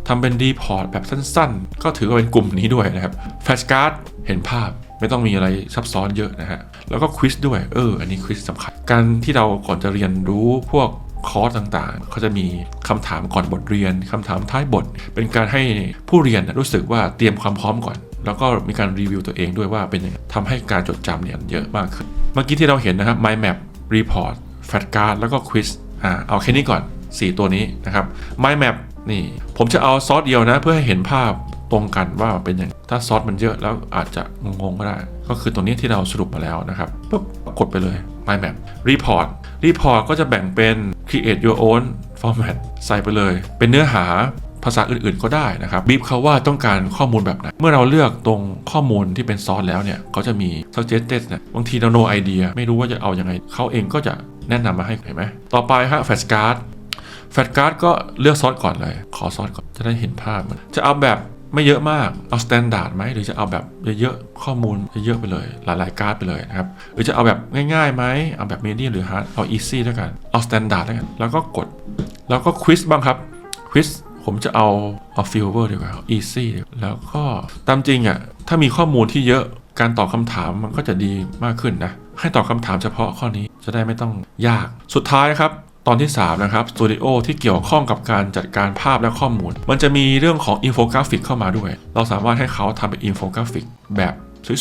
ทำเป็นรีพอร์ตแบบสั้นๆก็ถือว่าเป็นกลุ่มนี้ด้วยนะครับแฟลชการ์ดเห็นภาพไม่ต้องมีอะไรซับซ้อนเยอะนะฮะแล้วก็ควิสด้วยอันนี้ควิสสำคัญการที่เราก่อนจะเรียนรู้พวกคอร์สต่างๆเขาจะมีคำถามก่อนบทเรียนคำถามท้ายบทเป็นการให้ผู้เรียนรู้สึกว่าเตรียมความพร้อมก่อนแล้วก็มีการรีวิวตัวเองด้วยว่าเป็นยังไงทำให้การจดจำเนี่ยเยอะมากขึ้นเมื่อกี้ที่เราเห็นนะครับ mind map report flash card แล้วก็ quiz เอาแค่นี้ก่อน4ตัวนี้นะครับ mind map นี่ผมจะเอาซอสเดียวนะเพื่อให้เห็นภาพตรงกันว่าเป็นยังไงถ้าซอสมันเยอะแล้วอาจจะงงๆก็ได้ก็คือตัวนี้ที่เราสรุปมาแล้วนะครับปุ๊บกดไปเลย mind map report ก็จะแบ่งเป็น create your own format ใส่ไปเลยเป็นเนื้อหาภาษาอื่นๆก็ได้นะครับบีบเขาว่าต้องการข้อมูลแบบไหนเมื่อเราเลือกตรงข้อมูลที่เป็นซอสแล้วเนี่ยเขาจะมี suggested เนี่ยบางทีเรา no idea ไม่รู้ว่าจะเอายังไงเขาเองก็จะแนะนำมาให้เห็นไหมต่อไปฮะ flash card ก็เลือกซอสก่อนเลยขอซอสก่อนจะได้เห็นภาพมันจะเอาแบบไม่เยอะมากเอา standard ไหมหรือจะเอาแบบเยอะๆข้อมูลเยอะๆไปเลยหลายๆการ์ดไปเลยนะครับหรือจะเอาแบบง่ายๆไหมเอาแบบ medium หรือ hard เอา easy ด้วยกันเอา standard ด้วยกันแล้วก็กดแล้วก็ quiz บ้างครับ quiz ผมจะเอา fewer ดีกว่า easy แล้วก็ตามจริงอ่ะถ้ามีข้อมูลที่เยอะการตอบคำถามมันก็จะดีมากขึ้นนะให้ตอบคำถามเฉพาะข้อนี้จะได้ไม่ต้องยากสุดท้ายครับตอนที่3นะครับสตูดิโอที่เกี่ยวข้องกับการจัดการภาพและข้อมูลมันจะมีเรื่องของอินโฟกราฟิกเข้ามาด้วยเราสามารถให้เขาทำเป็นอินโฟกราฟิกแบบ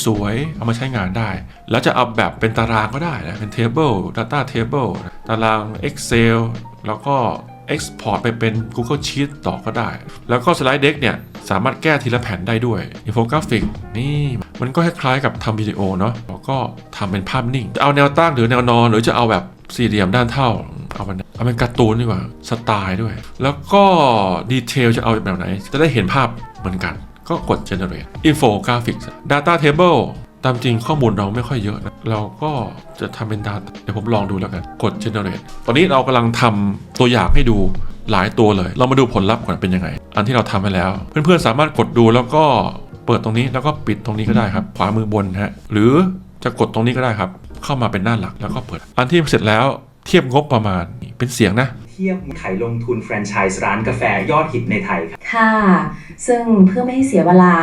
สวยๆเอามาใช้งานได้แล้วจะเอาแบบเป็นตารางก็ได้นะเป็น table data table ตาราง Excel แล้วก็ export ไปเป็น Google Sheet ต่อก็ได้แล้วก็ slide deck เนี่ยสามารถแก้ทีละแผ่นได้ด้วยอินโฟกราฟิกนี่มันก็คล้ายๆกับทำวิดีโอเนาะแล้วก็ทำเป็นภาพนิ่งจะเอาแนวตั้งหรือแนวนอนหรือจะเอาแบบสี่เหลี่ยมด้านเท่าเอาเป็นการ์ตูนดีกว่าสไตล์ด้วยแล้วก็ดีเทลจะเอาแบบไหนจะได้เห็นภาพเหมือนกันก็กด generate infographics data table ตามจริงข้อมูลเราไม่ค่อยเยอะนะเราก็จะทำเป็น data เดี๋ยวผมลองดูแล้วกันกด generate ตอนนี้เรากำลังทำตัวอย่างให้ดูหลายตัวเลยเรามาดูผลลัพธ์ก่อนเป็นยังไงอันที่เราทำไปแล้วเพื่อนๆสามารถกดดูแล้วก็เปิดตรงนี้แล้วก็ปิดตรงนี้ก็ได้ครับขวามือบนฮะหรือจะกดตรงนี้ก็ได้ครับเข้ามาเป็นหน้าหลักแล้วก็เปิดอันที่เสร็จแล้วเทียบงบประมาณเป็นเสียงนะเทียบไขลงทุนแฟรนไชส์ร้านกาแฟยอดฮิตในไทยค่ะซึ่งเพื่อไม่ให้เสียเวลา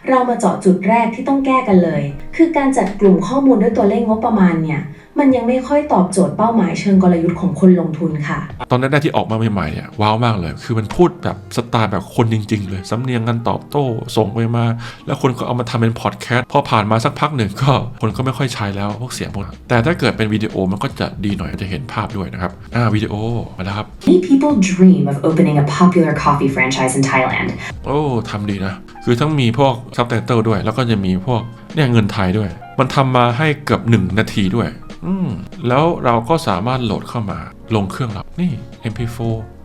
เรามาเจาะจุดแรกที่ต้องแก้กันเลยคือการจัดกลุ่มข้อมูลด้วยตัวเลขงบประมาณเนี่ยมันยังไม่ค่อยตอบโจทย์เป้าหมายเชิงกลยุทธ์ของคนลงทุนค่ะตอนแรกๆที่ออกมาใหม่ๆเนี่ยว้าวมากเลยคือมันพูดแบบสไตล์แบบคนจริงๆเลยสำเนียงกันตอบโต้ส่งไปมาแล้วคนก็เอามาทำเป็นพอดแคสต์พอผ่านมาสักพักหนึ่งก็คนก็ไม่ค่อยใช้แล้วพวกเสียงพวกนั้นแต่ถ้าเกิดเป็นวิดีโอมันก็จะดีหน่อยจะเห็นภาพด้วยนะครับวิดีโอมาแล้วครับ Many people dream of opening a popular coffee franchise in Thailand โอ้ทำดีนะคือทั้งมีพวกซับไตเติลด้วยแล้วก็จะมีพวกเนี่ยเงินไทยด้วยมันทำมาให้เกือบ1 นาทีด้วยแล้วเราก็สามารถโหลดเข้ามาลงเครื่องเรานี่ MP4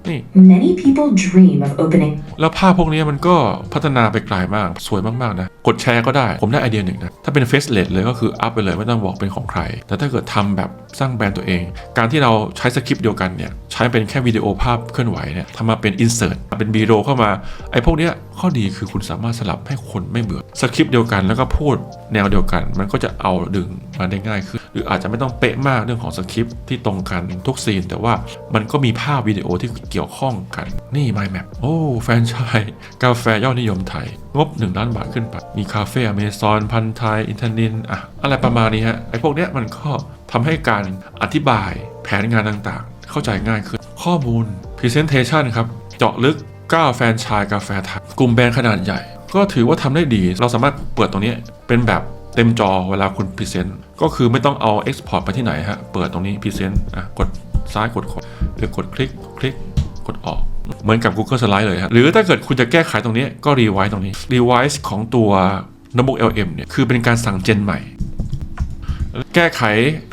นี่ Many people dream of opening แล้วภาพพวกนี้มันก็พัฒนาไปไกลมากสวยมากๆนะกดแชร์ก็ได้ผมได้ไอเดียหนึ่งนะถ้าเป็น faceless เลยก็คืออัพไปเลยไม่ต้องบอกเป็นของใครแต่ถ้าเกิดทำแบบสร้างแบรนด์ตัวเองการที่เราใช้สคริปต์เดียวกันเนี่ยใช้เป็นแค่วิดีโอภาพเคลื่อนไหวเนี่ยทำมาเป็น insert เป็น B-roll เข้ามาไอ้พวกเนี้ยข้อดีคือคุณสามารถสลับให้คนไม่เบื่อสคริปต์เดียวกันแล้วก็พูดแนวเดียวกันมันก็จะเอาดึงมาได้ง่ายขึ้นหรืออาจจะไม่ต้องเป๊ะมากเรื่องของสคริปต์ที่ตรงกันทุกซีนแต่ว่ามันก็มีภาพวิดีโอที่เกี่ยวข้องกันนี่ mind map โอ้แฟรนไชส์กาแฟยอดนิยมไทยงบ1 ล้านบาทขึ้นไปมีคาเฟ่อเมซอนพันไทยอินเทอร์นินอะไรประมาณนี้ฮะไอ้พวกเนี้ยมันก็ทำให้การอธิบายแผนงานต่างๆเข้าใจง่ายขึ้นข้อมูล Presentation ครับเจาะลึก9แฟรนไชส์กาแฟไทยกลุ่มแบรนด์ขนาดใหญ่ก็ถือว่าทำได้ดีเราสามารถเปิดตรงนี้เป็นแบบเต็มจอเวลาคุณพรีเซนต์ก็คือไม่ต้องเอา Export ไปที่ไหนฮะเปิดตรงนี้พรีเซนต์กดซ้ายกดขวาหรือกดคลิกกดออกเหมือนกับ Google Slide เลยฮะหรือถ้าเกิดคุณจะแก้ไขตรงนี้ก็ Revise ตรงนี้ Revise ของตัว Notebook LM เนี่ยคือเป็นการสั่งเจนใหม่ แก้ไข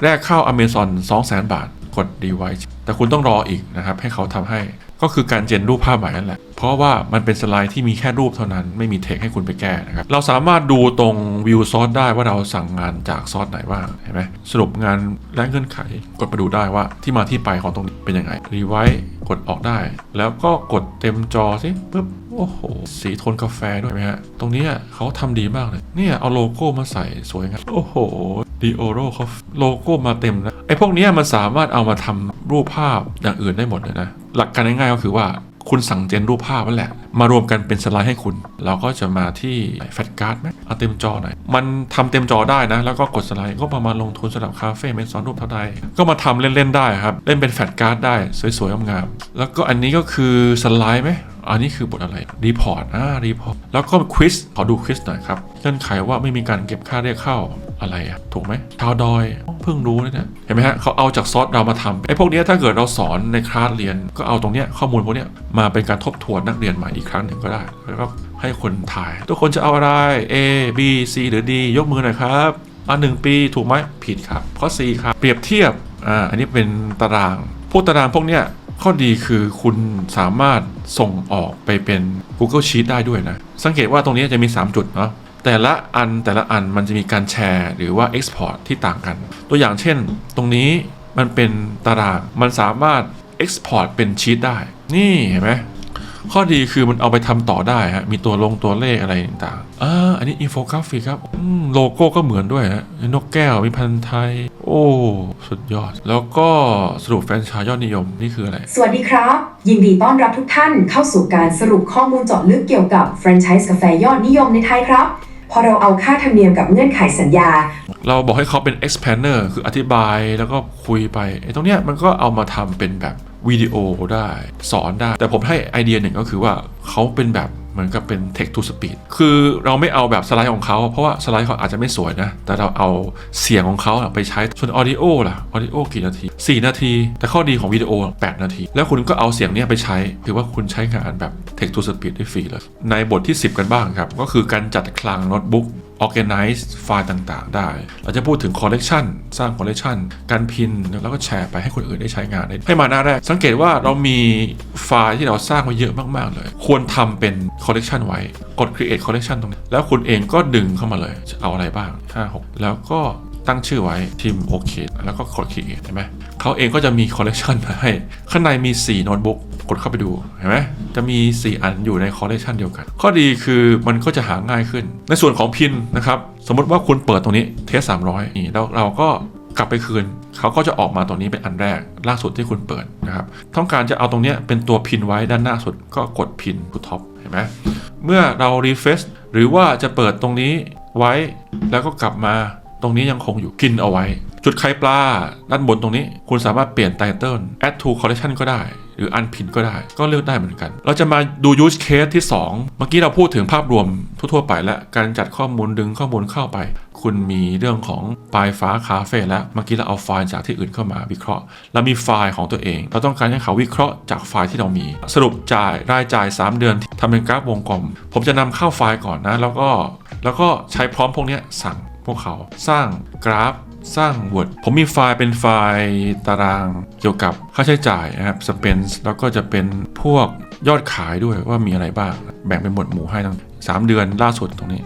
แลกเข้า Amazon 200,000 บาทกด Device แต่คุณต้องรออีกนะครับให้เขาทำให้ก็คือการเจนรูปภาพใหม่นั่นแหละเพราะว่ามันเป็นสไลด์ที่มีแค่รูปเท่านั้นไม่มีเทคให้คุณไปแก้นะครับเราสามารถดูตรงวิวซอสได้ว่าเราสั่งงานจากซอสไหนบ้างเห็นไหมสรุปงานและเงื่อนไขกดมาดูได้ว่าที่มาที่ไปของตรงนี้เป็นยังไงรีไวท์กดออกได้แล้วก็กดเต็มจอสิปึ๊บโอ้โหสีโทนกาแฟด้วยไหมฮะตรงนี้เขาทำดีมากเลยเนี่ยเอาโลโก้มาใส่สวยงามโอ้โหดีโอโรเขาโลโก้มาเต็มนะไอ้พวกนี้มันสามารถเอามาทำรูปภาพอย่างอื่นได้หมดเลยนะหลักการง่ายๆก็คือว่าคุณสั่งเจนรูปภาพนั่นแหละมารวมกันเป็นสไลด์ให้คุณเราก็จะมาที่แฟลชการ์ดไหมเอาเต็มจอหน่อยมันทำเต็มจอได้นะแล้วก็กดสไลด์ก็ประมาณลงทุนสำหรับคาเฟ่เป็นสอนรูปเท่าใดก็มาทำเล่นๆได้ครับเล่นเป็นแฟลชการ์ดได้สวยๆงามๆแล้วก็อันนี้ก็คือสไลด์ไหมอันนี้คือบทอะไรรีพอร์ตรีพอร์ตแล้วก็ควิสขอดูควิสหน่อยครับเงื่อนไขว่าไม่มีการเก็บค่าเรียกเข้าอะไรอะถูกไหมชาวดอยเพิ่งรู้เลยเนี่ยเห็นไหมฮะเขาเอาจากซอสเรามาทำไอ้พวกนี้ถ้าเกิดเราสอนในคลาสเรียนก็เอาตรงเนี้ยข้อมูลพวกเนี้ยมาเป็นการทบทวนนักเรียนใหม่อีกครั้งหนึ่งก็ได้แล้วก็ให้คนถ่ายทุกคนจะเอาอะไร A B C หรือ D ยกมือหน่อยครับ1 ปีถูกไหมผิดครับข้อ C ครับเปรียบเทียบอันนี้เป็นตารางพวกตารางพวกเนี้ยข้อดีคือคุณสามารถส่งออกไปเป็น Google Sheet ได้ด้วยนะสังเกตว่าตรงนี้จะมี3จุดเนาะแต่ละอันมันจะมีการแชร์หรือว่า Export ที่ต่างกันตัวอย่างเช่นตรงนี้มันเป็นตารางมันสามารถ Export เป็นชีตได้นี่เห็นไหมข้อดีคือมันเอาไปทำต่อได้ฮะมีตัวเลขอะไรต่างๆอันนี้อินโฟกราฟิกครับโลโก้ก็เหมือนด้วยฮะนกแก้วมีพันธุ์ไทยโอ้สุดยอดแล้วก็สรุปแฟรนไชส์ยอดนิยมนี่คืออะไรสวัสดีครับยินดีต้อนรับทุกท่านเข้าสู่การสรุปข้อมูลเจาะลึกเกี่ยวกับแฟรนไชส์กาแฟยอดนิยมในไทยครับพอเราเอาค่าธรรมเนียมกับเงื่อนไขสัญญาเราบอกให้เขาเป็น expander คืออธิบายแล้วก็คุยไปไอ้ตรงเนี้ยมันก็เอามาทำเป็นแบบวิดีโอได้สอนได้แต่ผมให้ไอเดียหนึ่งก็คือว่าเขาเป็นแบบเหมือนกับเป็น text to speech คือเราไม่เอาแบบสไลด์ของเขาเพราะว่าสไลด์เขาอาจจะไม่สวยนะแต่เราเอาเสียงของเขาไปใช้ส่วน audio ล่ะ audio กี่นาที4 นาทีแต่ข้อดีของวิดีโอ8 นาทีแล้วคุณก็เอาเสียงเนี้ยไปใช้ถือว่าคุณใช้งานแบบ text to speech ได้ฟรีเลยในบทที่10กันบ้างครับก็คือการจัดคลังโน้ตบุ๊กorganize ไฟล์ต่างๆได้เราจะพูดถึง collection สร้าง collection การพิมพ์แล้วก็แชร์ไปให้คนอื่นได้ใช้งานได้ให้มาหน้าแรกสังเกตว่าเรามีไฟล์ที่เราสร้างไว้เยอะมากๆเลยควรทำเป็น collection ไว้กด create collection ตรงนี้แล้วคุณเองก็ดึงเข้ามาเลยจะเอาอะไรบ้าง5-6แล้วก็ตั้งชื่อไว้ทีมโอเคแล้วก็กด create เห็นไหมเขาเองก็จะมี collection มาให้ข้างในมี4โน้ตบุ๊กกดเข้าไปดูเห็นไหมจะมี4อันอยู่ใน collection เดียวกันข้อดีคือมันก็จะหาง่ายขึ้นในส่วนของพินนะครับสมมติว่าคุณเปิดตรงนี้เทส300นี่แล้วเราก็กลับไปคืนเขาก็จะออกมาตรงนี้เป็นอันแรกล่าสุดที่คุณเปิดนะครับต้องการจะเอาตรงนี้เป็นตัวพินไว้ด้านหน้าสุดก็กดพินทูท็อปเห็นไหมเมื่อเรา refresh หรือว่าจะเปิดตรงนี้ไว้แล้วก็กลับมาตรงนี้ยังคงอยู่พินเอาไว้จุดไข่ปลาด้านบนตรงนี้คุณสามารถเปลี่ยน title add to collection ก็ได้หรือ unpin ก็ได้ก็เลือกได้เหมือนกันเราจะมาดู use case ที่2เมื่อกี้เราพูดถึงภาพรวมทั่วๆไปและการจัดข้อมูลดึงข้อมูลเข้าไปคุณมีเรื่องของปลายฟ้าคาเฟ่แล้วเมื่อกี้เราเอาไฟล์จากที่อื่นเข้ามาวิเคราะห์เรามีไฟล์ของตัวเองเราต้องการให้เขาวิเคราะห์จากไฟล์ที่เรามีสรุปรายจ่าย3 เดือนทำเป็นกราฟวงกลมผมจะนำเข้าไฟล์ก่อนนะแล้วก็ใช้พร้อมพวกนี้สั่งพวกเขาสร้างกราฟสร้าง Word ผมมีไฟล์เป็นไฟล์ตารางเกี่ยวกับค่าใช้จ่ายนะครับ Expense แล้วก็จะเป็นพวกยอดขายด้วยว่ามีอะไรบ้างแบ่งเป็นหมวดหมู่ให้ทั้ง3 เดือนล่าสุดตรงนี้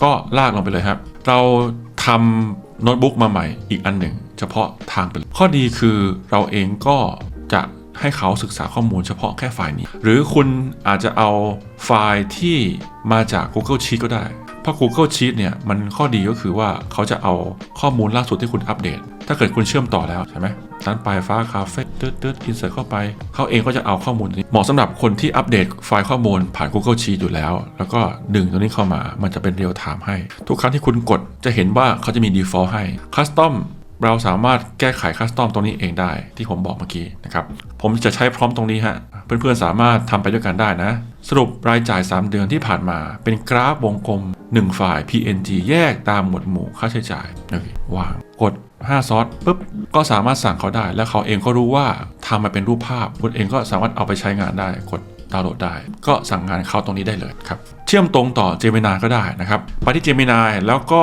ก็ลากลงไปเลยครับเราทำโน้ตบุ๊กมาใหม่อีกอันหนึ่งเฉพาะทางเป็นข้อดีคือเราเองก็จะให้เขาศึกษาข้อมูลเฉพาะแค่ไฟล์นี้หรือคุณอาจจะเอาไฟล์ที่มาจาก Google Sheet ก็ได้เพราะ Google Sheet เนี่ยมันข้อดีก็คือว่าเขาจะเอาข้อมูลล่าสุดที่คุณอัปเดตถ้าเกิดคุณเชื่อมต่อแล้วใช่ไหมร้านปลายฟ้าคาเฟ่ตืดอินเสิร์ตเข้าไปเขาเองก็จะเอาข้อมูลนี้เหมาะสำหรับคนที่อัปเดตไฟล์ข้อมูลผ่าน Google Sheet อยู่แล้วแล้วก็ดึงตัวนี้เข้ามามันจะเป็นเรียลไทม์ให้ทุกครั้งที่คุณกดจะเห็นว่าเขาจะมี default ให้ custom เราสามารถแก้ไขคัสตอมตรงนี้เองได้ที่ผมบอกเมื่อกี้นะครับผมจะใช้พร้อมตรงนี้ฮะเพื่อนๆสามารถทำไปด้วยกันได้นะสรุปรายจ่าย3 เดือนที่ผ่านมาเป็นกราฟวงกลม1ไฟล์ PNG แยกตามหมวดหมู่ค่าใช้จ่ายวางกด5 ซอสปุ๊บก็สามารถสั่งเขาได้แล้วเขาเองก็รู้ว่าทำมาเป็นรูปภาพคุณเองก็สามารถเอาไปใช้งานได้กดดาวน์โหลดได้ก็สั่งงานเข้าตรงนี้ได้เลยครับเชื่อมตรงต่อ Gemini ก็ได้นะครับไปที่ Gemini แล้วก็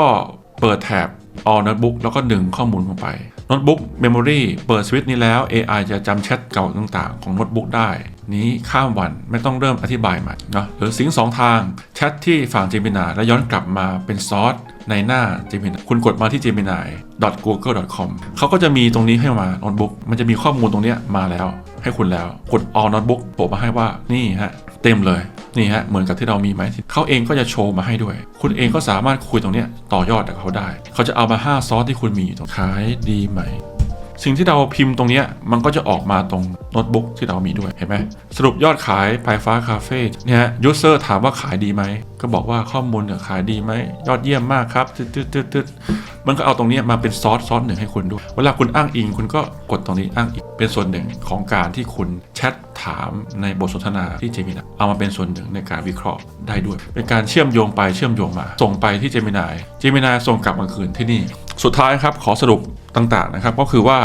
เปิดแถบ all notebook แล้วก็ดึงข้อมูลลงไป notebook memory เปิดสวิตช์นี้แล้ว AI จะจำแชทเก่าต่างๆของ notebook ได้นี้ข้ามวันไม่ต้องเริ่มอธิบายใหม่เนาะหรือซิงค์2ทางแชทที่ฝั่ง Gemini แล้วย้อนกลับมาเป็นซอสในหน้า Gemini คุณกดมาที่ gemini.google.com เขาก็จะมีตรงนี้ให้มา notebook มันจะมีข้อมูลตรงนี้มาแล้วให้คุณแล้วกด all notebook โผล่มาให้ว่านี่ฮะเต็มเลยนี่ฮะเหมือนกับที่เรามีไหมเขาเองก็จะโชว์มาให้ด้วยคุณเองก็สามารถคุยตรงนี้ต่อยอดกับเขาได้เขาจะเอามา5ซอสที่คุณมีอยู่ตรงขายดีไหมสิ่งที่เราพิมพ์ตรงนี้มันก็จะออกมาตรงโน้ตบุ๊กที่เรามีด้วยเห็นไหมสรุปยอดขายปลายฟ้าคาเฟ่เนี่ยยูเซอร์ถามว่าขายดีไหมก็บอกว่าข้อมูลขายดีไหมยอดเยี่ยมมากครับตึ๊ดมันก็เอาตรงนี้มาเป็นซอสหนึ่งให้คุณด้วยเวลาคุณอ้างอิงคุณก็กดตรงนี้อ้างอิงเป็นส่วนหนึ่งของการที่คุณแชทถามในบทสนทนาที่ Gemini เอามาเป็นส่วนหนึ่งในการวิเคราะห์ได้ด้วยเป็นการเชื่อมโยงไปเชื่อมโยงมาส่งไปที่ Gemini ส่งกลับมาคืนที่นี่สุดท้ายครับขอสรุปต่างๆนะครับก็คือว่า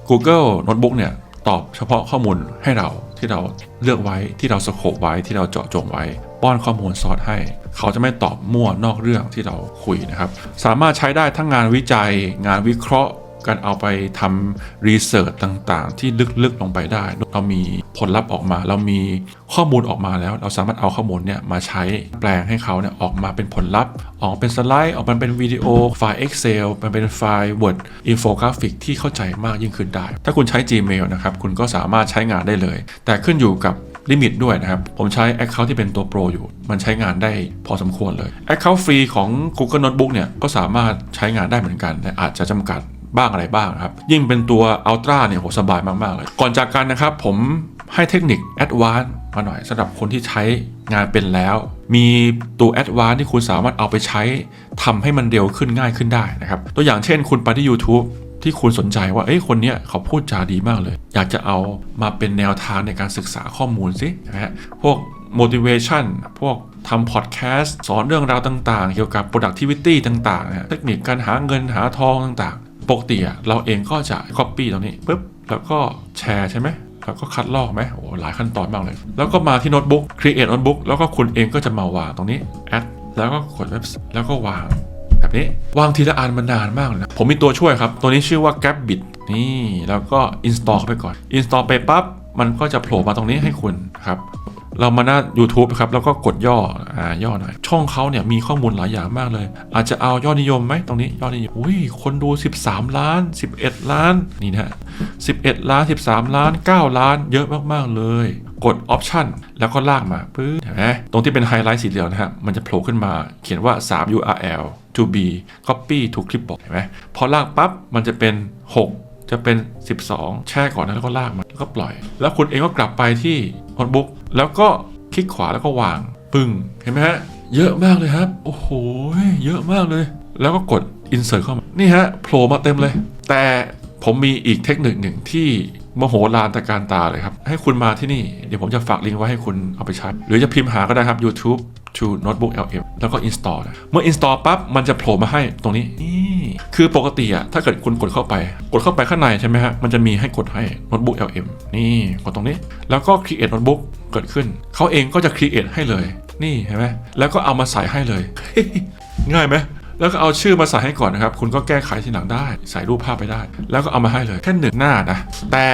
Google Notebook เนี่ยตอบเฉพาะข้อมูลให้เราที่เราเลือกไว้ที่เราสโคปไว้ที่เราเจาะจงไว้ป้อนข้อมูลซอสให้เขาจะไม่ตอบมั่วนอกเรื่องที่เราคุยนะครับสามารถใช้ได้ทั้งงานวิจัยงานวิเคราะห์การเอาไปทำรีเสิร์ชต่างๆที่ลึกๆลงไปได้เรามีผลลัพธ์ออกมาเรามีข้อมูลออกมาแล้วเราสามารถเอาข้อมูลเนี่ยมาใช้แปลงให้เขาเนี่ยออกมาเป็นผลลัพธ์ออกเป็นสไลด์ออกมาเป็นวิดีโอไฟล์ Excel มันเป็นไฟล์ Word อินโฟกราฟิกที่เข้าใจมากยิ่งขึ้นได้ถ้าคุณใช้ Gmail นะครับคุณก็สามารถใช้งานได้เลยแต่ขึ้นอยู่กับลิมิตด้วยนะครับผมใช้ Account ที่เป็นตัว Pro อยู่มันใช้งานได้พอสมควรเลย Account ฟรีของ Google Notebook เนี่ยก็สามารถใช้งานได้เหมือนกันแต่อาจจะจำกัดบ้างอะไรบ้างครับยิ่งเป็นตัว Ultra เนี่ยโหสบายมากๆเลยก่อนจากกันนะครับผมให้เทคนิค Advanced มาหน่อยสำหรับคนที่ใช้งานเป็นแล้วมีตัว Advanced ที่คุณสามารถเอาไปใช้ทำให้มันเร็วขึ้นง่ายขึ้นได้นะครับตัวอย่างเช่นคุณไปที่ YouTube ที่คุณสนใจว่าคนเนี้ยเขาพูดจาดีมากเลยอยากจะเอามาเป็นแนวทางในการศึกษาข้อมูลสินะฮะพวก motivation พวกทำพอดแคสต์สอนเรื่องราวต่างๆเกี่ยวกับ productivity ต่างๆนะเทคนิคการหาเงินหาทองต่างๆปกติเราเองก็จะ copy ตรงนี้ปุ๊บแล้วก็แชร์ใช่ไหมแล้วก็คัดลอกไหมโอ้หลายขั้นตอนมากเลยแล้วก็มาที่โน้ตบุ๊ก create notebook แล้วก็คุณเองก็จะมาวางตรงนี้ add แล้วก็กดเว็บแล้วก็วางแบบนี้วางทีละอันมันนานมากเลยนะผมมีตัวช่วยครับตัวนี้ชื่อว่า Gapbit นี่แล้วก็ install เข้าไปก่อน install ไปปั๊บมันก็จะโผล่มาตรงนี้ให้คุณครับเรามาหน้า YouTube ครับแล้วก็กดย่อหน่อยช่องเขาเนี่ยมีข้อมูลหลายอย่างมากเลยอาจจะเอายอดนิยมไหมตรงนี้ยอดนิยมคนดู13ล้าน11ล้านนี่นะ11ล้าน13ล้าน9ล้านเยอะมากๆเลยกด Option แล้วก็ลากมาปึ๊บเห็นไหมตรงที่เป็นไฮไลท์สีเหลืองนะฮะมันจะโผล่ขึ้นมาเขียนว่า3 URL to be copy to clipboard เห็นไหมพอลากปั๊บมันจะเป็น6จะเป็น12แช่ก่อนนะแล้วก็ลากมาแล้วก็ปล่อยแล้วคุณเองก็กลับไปที่โน้ตบุ๊กแล้วก็คลิกขวาแล้วก็วางปึ้งเห็นไหมฮะเยอะมากเลยครับโอ้โหเยอะมากเลยแล้วก็กด insert เข้ามานี่ฮะโผล่มาเต็มเลยแต่ผมมีอีกเทคนิคหนึ่งที่มโหฬารตะการตาเลยครับให้คุณมาที่นี่เดี๋ยวผมจะฝากลิงก์ไว้ให้คุณเอาไปใช้หรือจะพิมพ์หาก็ได้ครับ YouTube to notebook LM แล้วก็ install นะเมื่อ install ปั๊บมันจะโผล่มาให้ตรงนี้นี่คือปกติถ้าเกิดคุณกดเข้าไปข้างในใช่ไหมฮะมันจะมีให้กดให้ notebook LM นี่กดตรงนี้แล้วก็ create notebook เกิดขึ้นเขาเองก็จะ create ให้เลยนี่เห็นไหมแล้วก็เอามาใส่ให้เลย ง่ายไหมแล้วก็เอาชื่อมาใส่ให้ก่อนนะครับคุณก็แก้ไขทีหลังได้ใส่รูปภาพไปได้แล้วก็เอามาให้เลยแค่1หน้านะแต่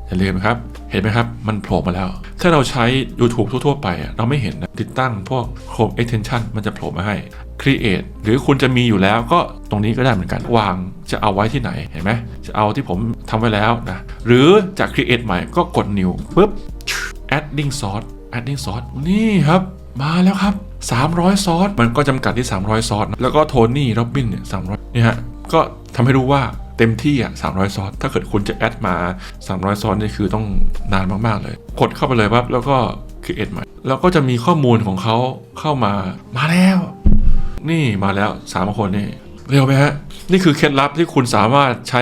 อย่าลืมครับเห็นไหมครับมันโผล่มาแล้วถ้าเราใช้ YouTube ทั่วๆไปเราไม่เห็นนะติดตั้งพวก Chrome Extension มันจะโผล่มาให้ Create หรือคุณจะมีอยู่แล้วก็ตรงนี้ก็ได้เหมือนกันวางจะเอาไว้ที่ไหนเห็นไหมจะเอาที่ผมทำไว้แล้วนะหรือจะ Create ใหม่ก็กด New ปุ๊บ Adding Source นี่ครับมาแล้วครับ300ซอสมันก็จำกัดที่300ซอสแล้วก็โทนี่โรบินเนี่ย300นี่ฮะก็ทำให้รู้ว่าเต็มที่300ซอสถ้าเกิดคุณจะแอดมา300ซอสนี่คือต้องนานมากๆเลยกดเข้าไปเลยปั๊บแล้วก็ create ใหม่แล้วก็จะมีข้อมูลของเขาเข้ามาแล้วนี่มาแล้ว3คนนี่เร็วไหมฮะนี่คือเคล็ดลับที่คุณสามารถใช้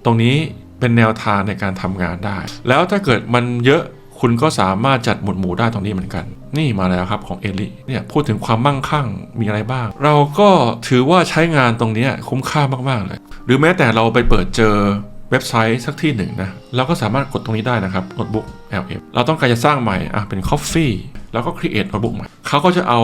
ตรงนี้เป็นแนวทางในการทำงานได้แล้วถ้าเกิดมันเยอะคุณก็สามารถจัดหมวดหมู่ได้ตรงนี้เหมือนกันนี่มาแล้วครับของเอลิเนี่ยพูดถึงความมั่งคั่งมีอะไรบ้างเราก็ถือว่าใช้งานตรงนี้คุ้มค่ามากๆเลยหรือแม้แต่เราไปเปิดเจอเว็บไซต์สักที่หนึ่งนะเราก็สามารถกดตรงนี้ได้นะครับ Notebook LM เราต้องการจะสร้างใหม่เป็น Coffee แล้วก็ Create Notebook ใหม่เขาก็จะเอา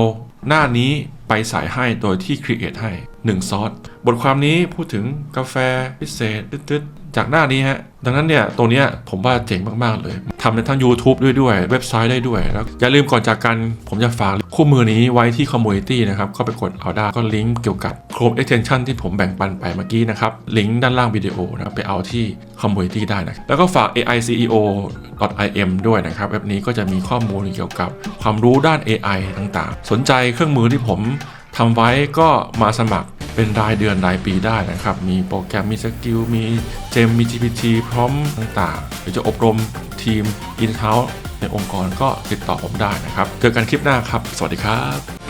หน้านี้ไปใส่ให้โดยที่ Create ให้1ซอส บทความนี้พูดถึงกาแฟพิเศษตึ๊ดๆจากหน้านี้ฮะดังนั้นเนี่ยตัวเนี้ยผมว่าเจ๋งมากๆเลยทำในทั้ง YouTube ด้วยเว็บไซต์ได้ด้วยแล้วอย่าลืมก่อนจากกันผมจะฝากคู่มือนี้ไว้ที่ Community นะครับเข้าไปกดเอาได้ก็ลิงก์เกี่ยวกับ Chrome Extension ที่ผมแบ่งปันไปเมื่อกี้นะครับลิงก์ด้านล่างวิดีโอนะครับไปเอาที่ Community ได้นะแล้วก็ฝาก AICEO.im ด้วยนะครับเว็บนี้ก็จะมีข้อมูลเกี่ยวกับความรู้ด้าน AI ต่างๆสนใจเครื่องมือที่ผมทำไว้ก็มาสมัครเป็นรายเดือนรายปีได้นะครับมีโปรแกรมมีสกิลมีเจมมี GPT พร้อมต่างๆหรือจะอบรมทีม in-house ในองค์กรก็ติดต่อผมได้นะครับเจอกันคลิปหน้าครับสวัสดีครับ